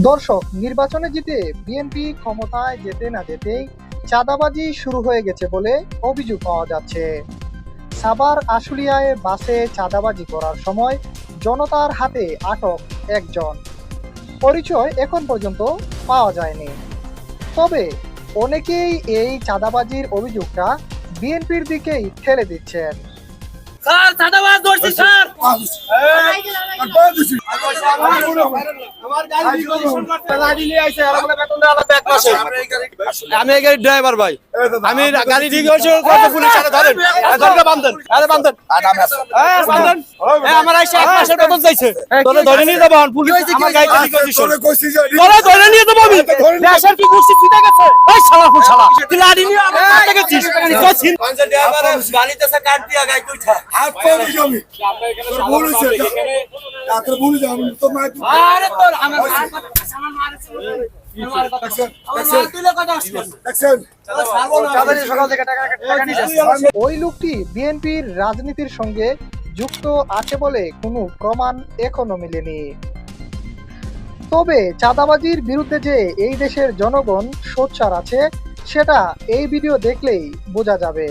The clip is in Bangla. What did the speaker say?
দর্শক, নির্বাচনে জিতে বিএনপি ক্ষমতায় যেতে না যেতেই চাঁদাবাজি শুরু হয়ে গেছে বলে অভিযোগ পাওয়া যাচ্ছে। সাভার আশুলিয়ায় বাসে চাঁদাবাজি করার সময় জনতার হাতে আটক একজন। পরিচয় এখন পর্যন্ত পাওয়া যায়নি। তবে অনেকেই এই চাঁদাবাজির অভিযোগটা বিএনপির দিকেই ঠেলে দিচ্ছেন। স্যার চাঁদাবাজ ধরছি স্যার। আমি এই গাড়ির ড্রাইভার ভাই, আমি গাড়ি ঠিক করছি, পুলিশ সাথে ধরেন, ধরে বান্ধেন, আরে বান্ধেন, বান্ধেন, আমার আইসা 1 মাসের বেতন চাইছে, তোরে ধরে নিয়ে যাবো। পুলিশ আমার গাড়ি ঠিক করছিস, তোরে ধরে নিয়ে যাবো আমি। দেশের কি করছিস তুই দেখেছে? এই শালা ফুল শালা, তুই লাড়ি নিয়ে আমার কাছে গেছিস, কইছিস পাঁচজন ড্রাইভার গাড়িতে সে কাট দিয়া গাড়ি কইছা হাত পা দিছি আমি। তোর ভুল হইছে, তোর ভুল হইছে, আমি তো মাই আরে তোর আমার সামান মারছে। ওই লোকটি বিএনপির রাজনীতির সঙ্গে যুক্ত আছে বলে কোনো প্রমাণ এখনো মেলেনি। তবে চাঁদাবাজির বিরুদ্ধে যে এই দেশের জনগণ সোচ্চার আছে সেটা এই ভিডিও দেখলেই বোঝা যাবে।